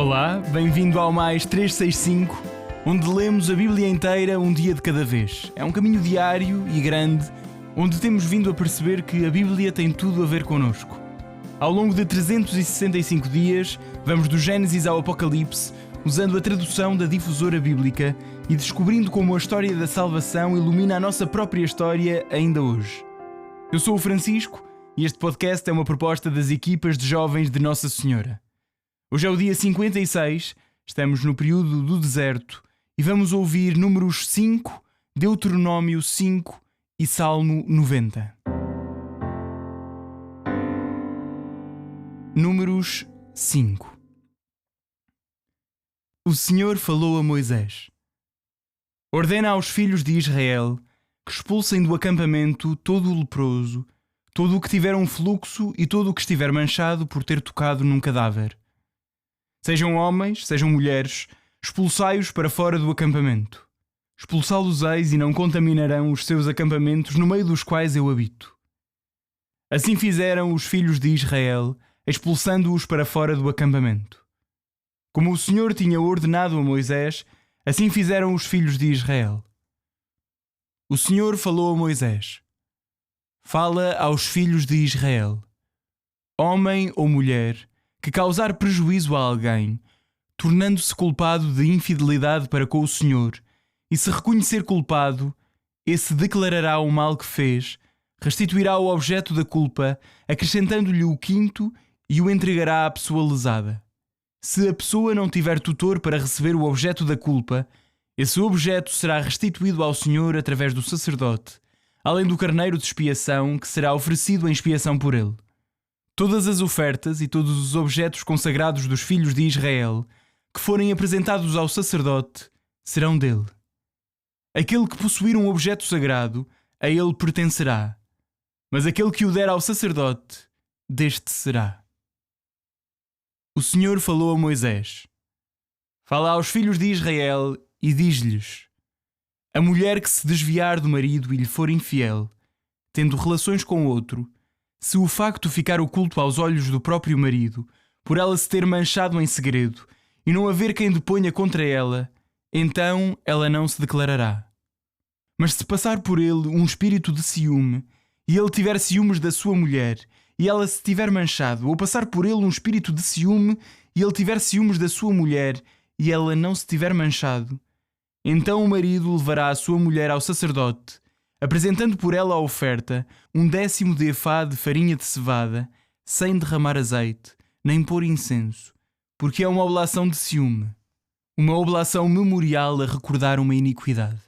Olá, bem-vindo ao Mais 365, onde lemos a Bíblia inteira um dia de cada vez. É um caminho diário e grande, onde temos vindo a perceber que a Bíblia tem tudo a ver connosco. Ao longo de 365 dias, vamos do Gênesis ao Apocalipse, usando a tradução da difusora bíblica e descobrindo como a história da salvação ilumina a nossa própria história ainda hoje. Eu sou o Francisco e este podcast é uma proposta das equipas de jovens de Nossa Senhora. Hoje é o dia 56, estamos no período do deserto e vamos ouvir Números 5, Deuteronômio 5 e Salmo 90. Números 5. O Senhor falou a Moisés: ordena aos filhos de Israel que expulsem do acampamento todo o leproso, todo o que tiver um fluxo e todo o que estiver manchado por ter tocado num cadáver. Sejam homens, sejam mulheres, expulsai-os para fora do acampamento. Expulsá-los-eis e não contaminarão os seus acampamentos no meio dos quais eu habito. Assim fizeram os filhos de Israel, expulsando-os para fora do acampamento. Como o Senhor tinha ordenado a Moisés, assim fizeram os filhos de Israel. O Senhor falou a Moisés: fala aos filhos de Israel. Homem ou mulher que causar prejuízo a alguém, tornando-se culpado de infidelidade para com o Senhor, e se reconhecer culpado, esse declarará o mal que fez, restituirá o objeto da culpa, acrescentando-lhe o quinto e o entregará à pessoa lesada. Se a pessoa não tiver tutor para receber o objeto da culpa, esse objeto será restituído ao Senhor através do sacerdote, além do carneiro de expiação que será oferecido em expiação por ele. Todas as ofertas e todos os objetos consagrados dos filhos de Israel que forem apresentados ao sacerdote serão dele. Aquele que possuir um objeto sagrado, a ele pertencerá, mas aquele que o der ao sacerdote, deste será. O Senhor falou a Moisés: fala aos filhos de Israel e diz-lhes: a mulher que se desviar do marido e lhe for infiel, tendo relações com outro, se o facto ficar oculto aos olhos do próprio marido, por ela se ter manchado em segredo, e não haver quem deponha contra ela, então ela não se declarará. Mas se passar por ele um espírito de ciúme, e ele tiver ciúmes da sua mulher, e ela se tiver manchado, ou passar por ele um espírito de ciúme, e ele tiver ciúmes da sua mulher, e ela não se tiver manchado, então o marido levará a sua mulher ao sacerdote, apresentando por ela a oferta, 1/10 de efá de farinha de cevada, sem derramar azeite, nem pôr incenso, porque é uma oblação de ciúme, uma oblação memorial a recordar uma iniquidade.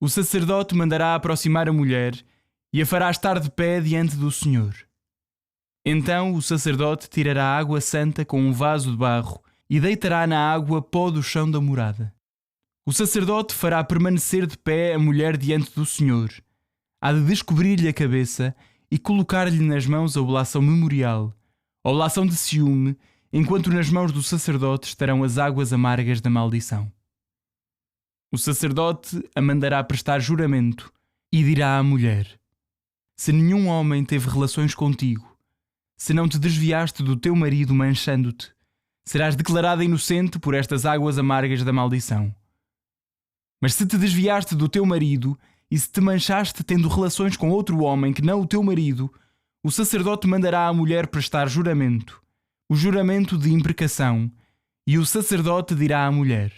O sacerdote mandará aproximar a mulher e a fará estar de pé diante do Senhor. Então o sacerdote tirará água santa com um vaso de barro e deitará na água pó do chão da morada. O sacerdote fará permanecer de pé a mulher diante do Senhor. Há de descobrir-lhe a cabeça e colocar-lhe nas mãos a oblação memorial, a oblação de ciúme, enquanto nas mãos do sacerdote estarão as águas amargas da maldição. O sacerdote a mandará prestar juramento e dirá à mulher: se nenhum homem teve relações contigo, se não te desviaste do teu marido manchando-te, serás declarada inocente por estas águas amargas da maldição. Mas se te desviaste do teu marido e se te manchaste tendo relações com outro homem que não o teu marido, o sacerdote mandará à mulher prestar juramento, o juramento de imprecação, e o sacerdote dirá à mulher: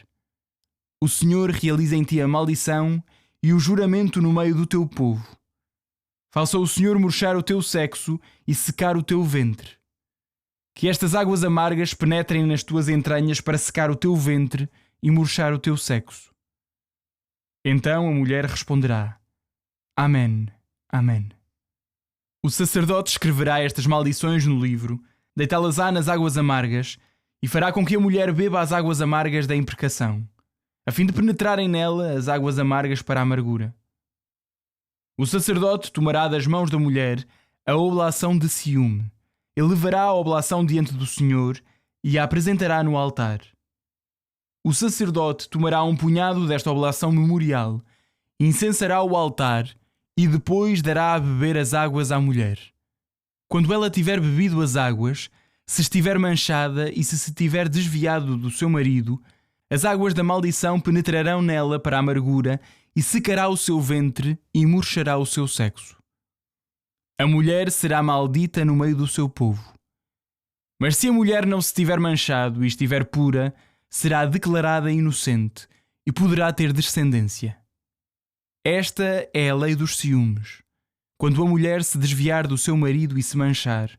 o Senhor realiza em ti a maldição e o juramento no meio do teu povo. Faça o Senhor murchar o teu sexo e secar o teu ventre. Que estas águas amargas penetrem nas tuas entranhas para secar o teu ventre e murchar o teu sexo. Então a mulher responderá: Amém, Amém. O sacerdote escreverá estas maldições no livro, deitá-las-á nas águas amargas, e fará com que a mulher beba as águas amargas da imprecação, a fim de penetrarem nela as águas amargas para a amargura. O sacerdote tomará das mãos da mulher a oblação de ciúme, ele levará a oblação diante do Senhor e a apresentará no altar. O sacerdote tomará um punhado desta oblação memorial, incensará o altar e depois dará a beber as águas à mulher. Quando ela tiver bebido as águas, se estiver manchada e se tiver desviado do seu marido, as águas da maldição penetrarão nela para a amargura e secará o seu ventre e murchará o seu sexo. A mulher será maldita no meio do seu povo. Mas se a mulher não se tiver manchado e estiver pura, será declarada inocente e poderá ter descendência. Esta é a lei dos ciúmes. Quando a mulher se desviar do seu marido e se manchar,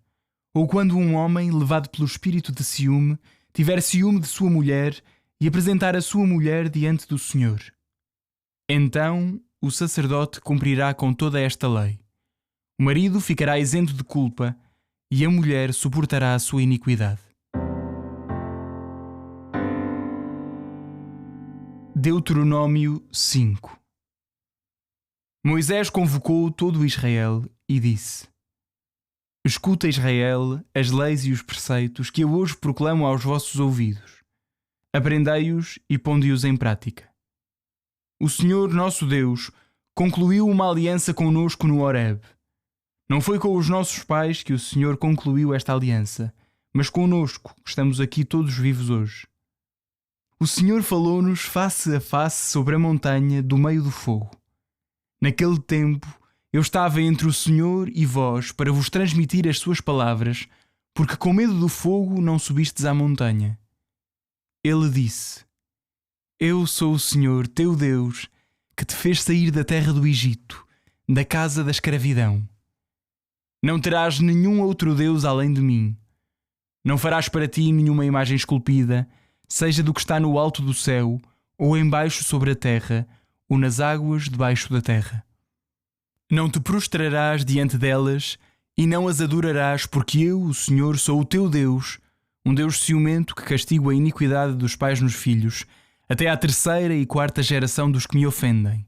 ou quando um homem, levado pelo espírito de ciúme, tiver ciúme de sua mulher e apresentar a sua mulher diante do Senhor. Então o sacerdote cumprirá com toda esta lei. O marido ficará isento de culpa e a mulher suportará a sua iniquidade. Deuteronômio 5. Moisés convocou todo Israel e disse: Escuta, Israel, as leis e os preceitos que eu hoje proclamo aos vossos ouvidos. Aprendei-os e ponde-os em prática. O Senhor, nosso Deus, concluiu uma aliança conosco no Horebe. Não foi com os nossos pais que o Senhor concluiu esta aliança, mas conosco, que estamos aqui todos vivos hoje. O Senhor falou-nos face a face sobre a montanha do meio do fogo. Naquele tempo, eu estava entre o Senhor e vós para vos transmitir as suas palavras, porque com medo do fogo não subistes à montanha. Ele disse: Eu sou o Senhor, teu Deus, que te fez sair da terra do Egito, da casa da escravidão. Não terás nenhum outro Deus além de mim. Não farás para ti nenhuma imagem esculpida, seja do que está no alto do céu, ou embaixo sobre a terra, ou nas águas debaixo da terra. Não te prostrarás diante delas e não as adorarás, porque eu, o Senhor, sou o teu Deus, um Deus ciumento que castigo a iniquidade dos pais nos filhos, até à 3ª e 4ª geração dos que me ofendem.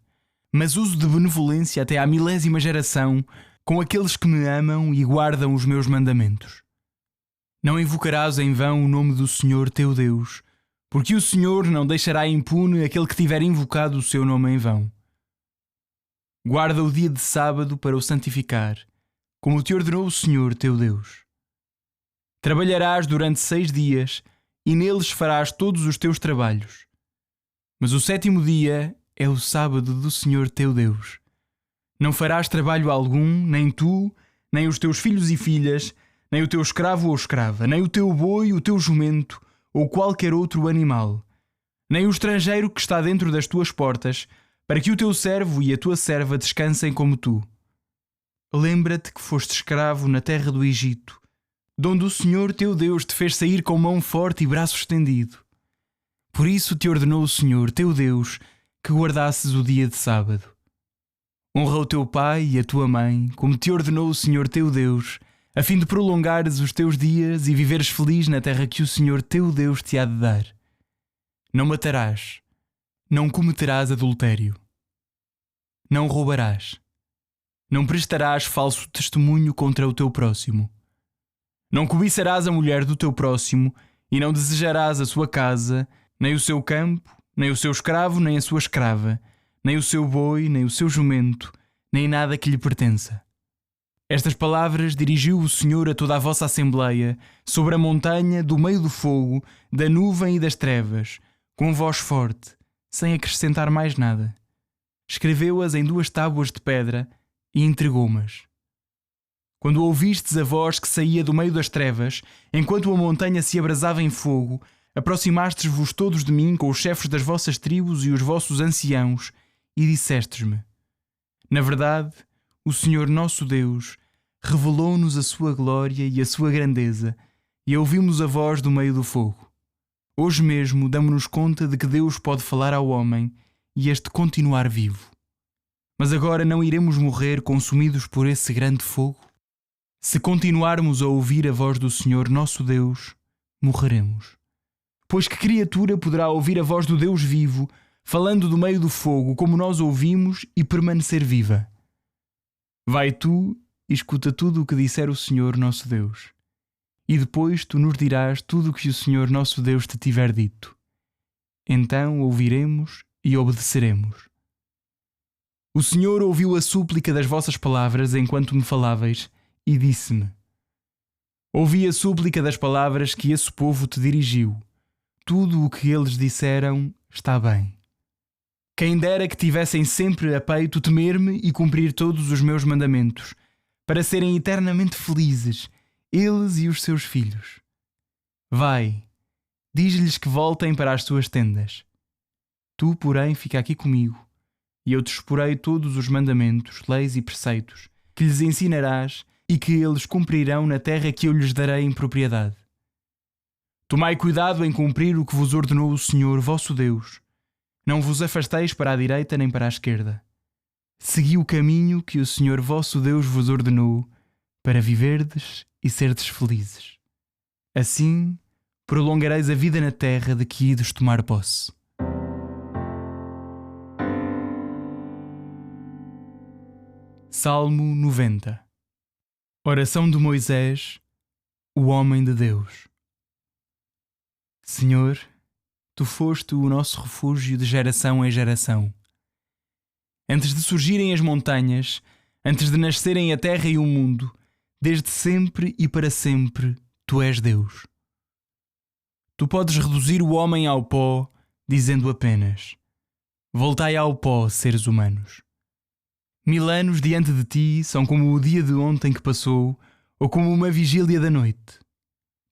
Mas uso de benevolência até à 1000ª geração com aqueles que me amam e guardam os meus mandamentos. Não invocarás em vão o nome do Senhor teu Deus, porque o Senhor não deixará impune aquele que tiver invocado o seu nome em vão. Guarda o dia de sábado para o santificar, como te ordenou o Senhor teu Deus. Trabalharás durante 6 dias e neles farás todos os teus trabalhos. Mas o 7º dia é o sábado do Senhor teu Deus. Não farás trabalho algum, nem tu, nem os teus filhos e filhas, nem o teu escravo ou escrava, nem o teu boi, o teu jumento, ou qualquer outro animal, nem o estrangeiro que está dentro das tuas portas, para que o teu servo e a tua serva descansem como tu. Lembra-te que foste escravo na terra do Egito, de onde o Senhor teu Deus te fez sair com mão forte e braço estendido. Por isso te ordenou o Senhor teu Deus que guardasses o dia de sábado. Honra o teu pai e a tua mãe, como te ordenou o Senhor teu Deus, a fim de prolongares os teus dias e viveres feliz na terra que o Senhor teu Deus te há de dar. Não matarás, não cometerás adultério, não roubarás, não prestarás falso testemunho contra o teu próximo, não cobiçarás a mulher do teu próximo e não desejarás a sua casa, nem o seu campo, nem o seu escravo, nem a sua escrava, nem o seu boi, nem o seu jumento, nem nada que lhe pertença. Estas palavras dirigiu o Senhor a toda a vossa assembleia, sobre a montanha, do meio do fogo, da nuvem e das trevas, com voz forte, sem acrescentar mais nada. Escreveu-as em 2 tábuas de pedra e entregou-mas. Quando ouvistes a voz que saía do meio das trevas, enquanto a montanha se abrasava em fogo, aproximastes-vos todos de mim com os chefes das vossas tribos e os vossos anciãos, e dissestes-me: Na verdade, o Senhor nosso Deus revelou-nos a sua glória e a sua grandeza, e ouvimos a voz do meio do fogo. Hoje mesmo damos-nos conta de que Deus pode falar ao homem e este continuar vivo. Mas agora não iremos morrer consumidos por esse grande fogo? Se continuarmos a ouvir a voz do Senhor nosso Deus, morreremos. Pois que criatura poderá ouvir a voz do Deus vivo, falando do meio do fogo, como nós ouvimos, e permanecer viva? Vai tu e escuta tudo o que disser o Senhor nosso Deus. E depois tu nos dirás tudo o que o Senhor nosso Deus te tiver dito. Então ouviremos e obedeceremos. O Senhor ouviu a súplica das vossas palavras enquanto me faláveis e disse-me: Ouvi a súplica das palavras que esse povo te dirigiu. Tudo o que eles disseram está bem. Quem dera que tivessem sempre a peito temer-me e cumprir todos os meus mandamentos, para serem eternamente felizes, eles e os seus filhos. Vai, diz-lhes que voltem para as suas tendas. Tu, porém, fica aqui comigo, e eu te exporei todos os mandamentos, leis e preceitos, que lhes ensinarás e que eles cumprirão na terra que eu lhes darei em propriedade. Tomai cuidado em cumprir o que vos ordenou o Senhor, vosso Deus. Não vos afasteis para a direita nem para a esquerda. Segui o caminho que o Senhor vosso Deus vos ordenou, para viverdes e serdes felizes. Assim, prolongareis a vida na terra de que ides tomar posse. Salmo 90. Oração de Moisés, o homem de Deus. Senhor, Tu foste o nosso refúgio de geração em geração. Antes de surgirem as montanhas, antes de nascerem a terra e o mundo, desde sempre e para sempre, Tu és Deus. Tu podes reduzir o homem ao pó, dizendo apenas: voltai ao pó, seres humanos. 1000 anos diante de Ti são como o dia de ontem que passou, ou como uma vigília da noite.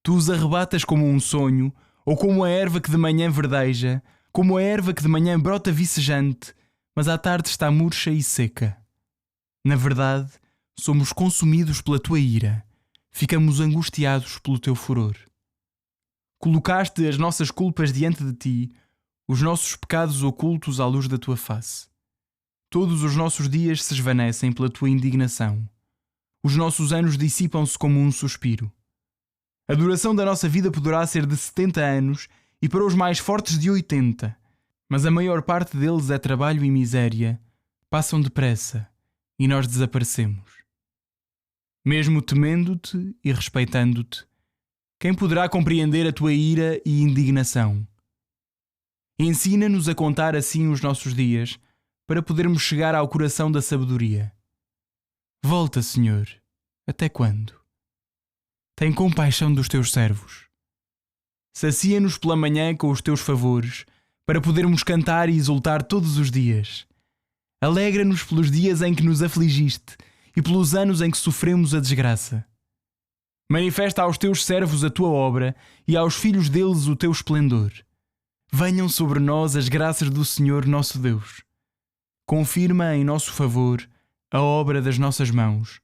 Tu os arrebatas como um sonho, ou como a erva que de manhã verdeja, como a erva que de manhã brota vicejante, mas à tarde está murcha e seca. Na verdade, somos consumidos pela Tua ira, ficamos angustiados pelo Teu furor. Colocaste as nossas culpas diante de Ti, os nossos pecados ocultos à luz da Tua face. Todos os nossos dias se esvanecem pela Tua indignação. Os nossos anos dissipam-se como um suspiro. A duração da nossa vida poderá ser de 70 anos e para os mais fortes de 80, mas a maior parte deles é trabalho e miséria, passam depressa e nós desaparecemos. Mesmo temendo-te e respeitando-te, quem poderá compreender a Tua ira e indignação? Ensina-nos a contar assim os nossos dias, para podermos chegar ao coração da sabedoria. Volta, Senhor, até quando? Tem compaixão dos Teus servos. Sacia-nos pela manhã com os Teus favores, para podermos cantar e exultar todos os dias. Alegra-nos pelos dias em que nos afligiste e pelos anos em que sofremos a desgraça. Manifesta aos Teus servos a Tua obra e aos filhos deles o Teu esplendor. Venham sobre nós as graças do Senhor nosso Deus. Confirma em nosso favor a obra das nossas mãos.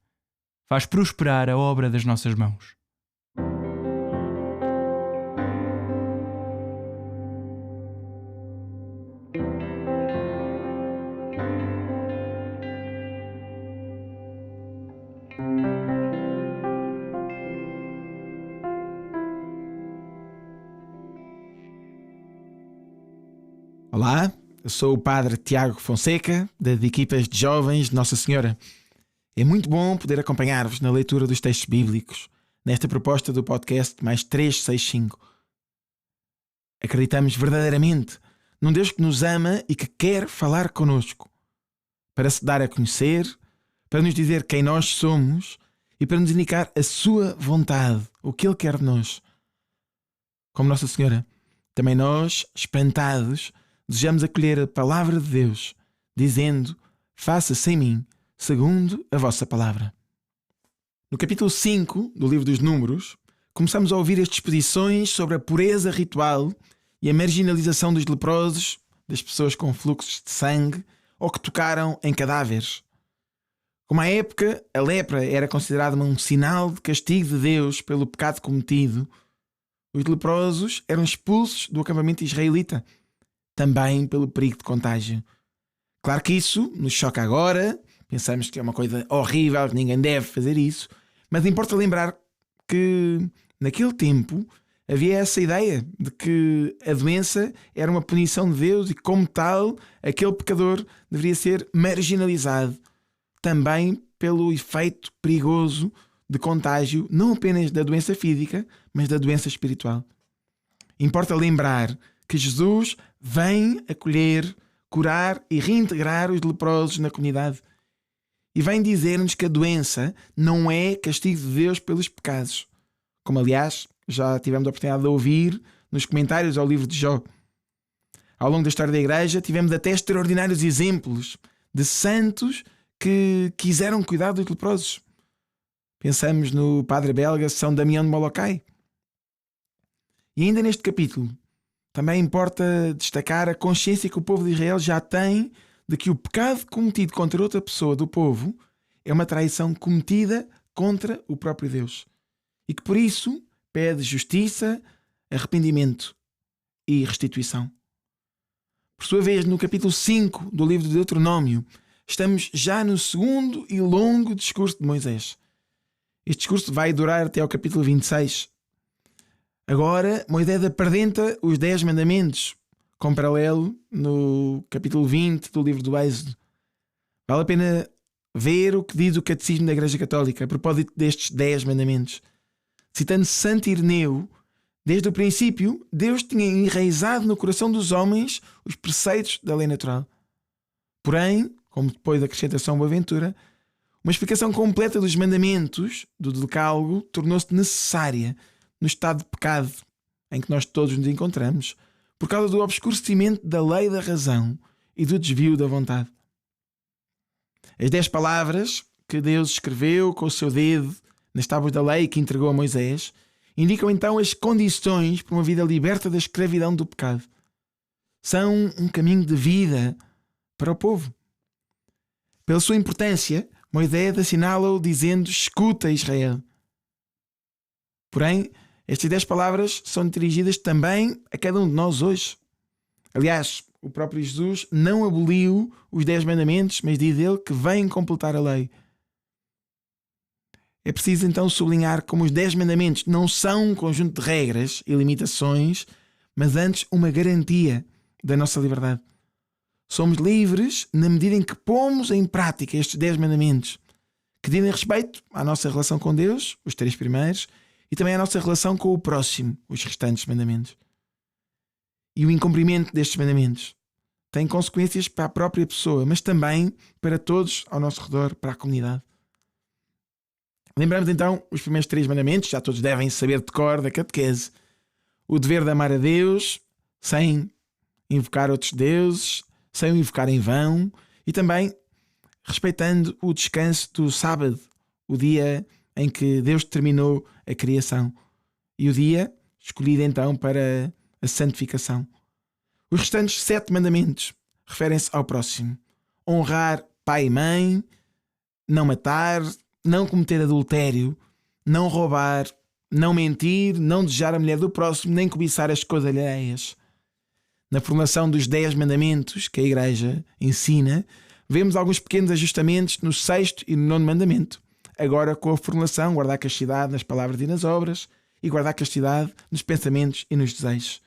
Faz prosperar a obra das nossas mãos. Olá, eu sou o Padre Tiago Fonseca, das equipas de jovens de Nossa Senhora. É muito bom poder acompanhar-vos na leitura dos textos bíblicos, nesta proposta do podcast Mais 365. Acreditamos verdadeiramente num Deus que nos ama e que quer falar connosco, para se dar a conhecer, para nos dizer quem nós somos e para nos indicar a sua vontade, o que Ele quer de nós. Como Nossa Senhora, também nós, espantados, desejamos acolher a palavra de Deus, dizendo: faça-se em mim, segundo a vossa palavra. No capítulo 5 do livro dos Números, começamos a ouvir as disposições sobre a pureza ritual e a marginalização dos leprosos, das pessoas com fluxos de sangue ou que tocaram em cadáveres. Como à época a lepra era considerada um sinal de castigo de Deus pelo pecado cometido, os leprosos eram expulsos do acampamento israelita, também pelo perigo de contágio. Claro que isso nos choca agora, pensamos que é uma coisa horrível, que ninguém deve fazer isso, mas importa lembrar que naquele tempo havia essa ideia de que a doença era uma punição de Deus e, como tal, aquele pecador deveria ser marginalizado, também pelo efeito perigoso de contágio, não apenas da doença física, mas da doença espiritual. Importa lembrar que Jesus vem acolher, curar e reintegrar os leprosos na comunidade. E vem dizer-nos que a doença não é castigo de Deus pelos pecados. como aliás já tivemos a oportunidade de ouvir nos comentários ao livro de Jó. Ao longo da história da Igreja tivemos até extraordinários exemplos de santos que quiseram cuidar dos leprosos. Pensamos no padre belga São Damião de Molokai. E ainda neste capítulo também importa destacar a consciência que o povo de Israel já tem de que o pecado cometido contra outra pessoa do povo é uma traição cometida contra o próprio Deus. E que por isso pede justiça, arrependimento e restituição. Por sua vez, no capítulo 5 do livro de Deuteronômio, estamos já no segundo e longo discurso de Moisés. Este discurso vai durar até ao capítulo 26. Agora, Moisés apresenta os 10 mandamentos, com paralelo no capítulo 20 do livro do Êxodo. Vale a pena ver o que diz o Catecismo da Igreja Católica a propósito destes 10 mandamentos. Citando Santo Ireneu, desde o princípio, Deus tinha enraizado no coração dos homens os preceitos da lei natural. Porém, como depois da acrescentação Boaventura, uma explicação completa dos mandamentos do Decálogo tornou-se necessária no estado de pecado em que nós todos nos encontramos, por causa do obscurecimento da lei da razão e do desvio da vontade. As 10 palavras que Deus escreveu com o seu dedo nas tábuas da lei que entregou a Moisés indicam então as condições para uma vida liberta da escravidão do pecado. São um caminho de vida para o povo. Pela sua importância, Moisés assinala-o dizendo: escuta, Israel. Porém, estas 10 palavras são dirigidas também a cada um de nós hoje. Aliás, o próprio Jesus não aboliu os 10 mandamentos, mas diz ele que vem completar a lei. É preciso então sublinhar como os 10 mandamentos não são um conjunto de regras e limitações, mas antes uma garantia da nossa liberdade. Somos livres na medida em que pomos em prática estes 10 mandamentos, que dizem respeito à nossa relação com Deus, os 3 primeiros, e também à nossa relação com o próximo, os restantes mandamentos. E o incumprimento destes mandamentos tem consequências para a própria pessoa, mas também para todos ao nosso redor, para a comunidade. Lembramos então os primeiros 3 mandamentos, já todos devem saber de cor da catequese. O dever de amar a Deus, sem invocar outros deuses, sem o invocar em vão, e também respeitando o descanso do sábado, o dia em que Deus determinou a criação, e o dia escolhido então para a santificação. Os restantes 7 mandamentos referem-se ao próximo: honrar pai e mãe, não matar, não cometer adultério, não roubar, não mentir, não desejar a mulher do próximo, nem cobiçar as coisas alheias. Na formulação dos 10 mandamentos que a Igreja ensina, vemos alguns pequenos ajustamentos no 6º e no 9º mandamento. Agora com a formulação: guardar castidade nas palavras e nas obras, e guardar castidade nos pensamentos e nos desejos.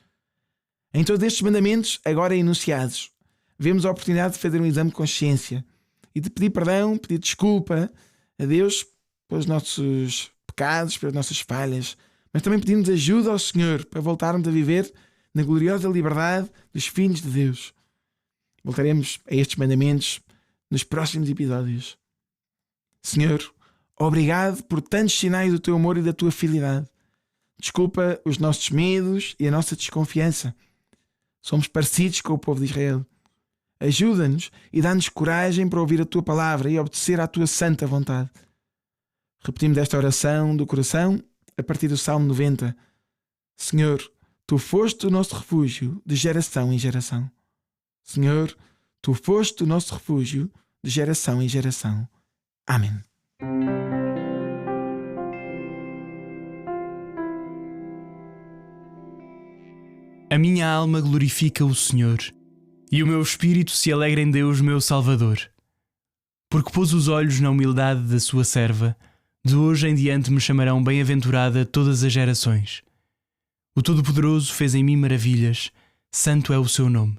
Em todos estes mandamentos, agora enunciados, vemos a oportunidade de fazer um exame de consciência e de pedir perdão, pedir desculpa a Deus pelos nossos pecados, pelas nossas falhas, mas também pedimos ajuda ao Senhor para voltarmos a viver na gloriosa liberdade dos filhos de Deus. Voltaremos a estes mandamentos nos próximos episódios. Senhor, obrigado por tantos sinais do teu amor e da tua fidelidade. Desculpa os nossos medos e a nossa desconfiança. Somos parecidos com o povo de Israel. Ajuda-nos e dá-nos coragem para ouvir a tua palavra e obedecer à tua santa vontade. Repetimos esta oração do coração a partir do Salmo 90. Senhor, tu foste o nosso refúgio de geração em geração. Senhor, tu foste o nosso refúgio de geração em geração. Amém. A minha alma glorifica o Senhor, e o meu espírito se alegra em Deus, meu Salvador. Porque pôs os olhos na humildade da sua serva, de hoje em diante me chamarão bem-aventurada todas as gerações. O Todo-Poderoso fez em mim maravilhas, santo é o seu nome.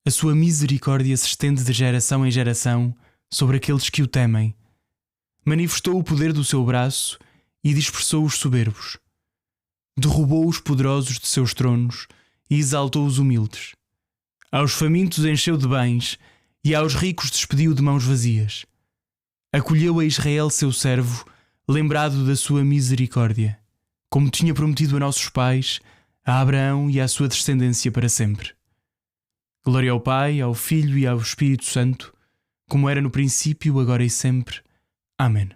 A sua misericórdia se estende de geração em geração sobre aqueles que o temem. Manifestou o poder do seu braço e dispersou os soberbos. Derrubou os poderosos de seus tronos e exaltou os humildes. Aos famintos encheu de bens e aos ricos despediu de mãos vazias. Acolheu a Israel seu servo, lembrado da sua misericórdia, como tinha prometido a nossos pais, a Abraão e à sua descendência para sempre. Glória ao Pai, ao Filho e ao Espírito Santo, como era no princípio, agora e sempre. Amém.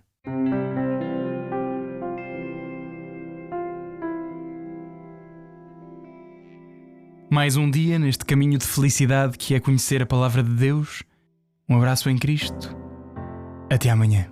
Mais um dia neste caminho de felicidade que é conhecer a Palavra de Deus. Um abraço em Cristo. Até amanhã.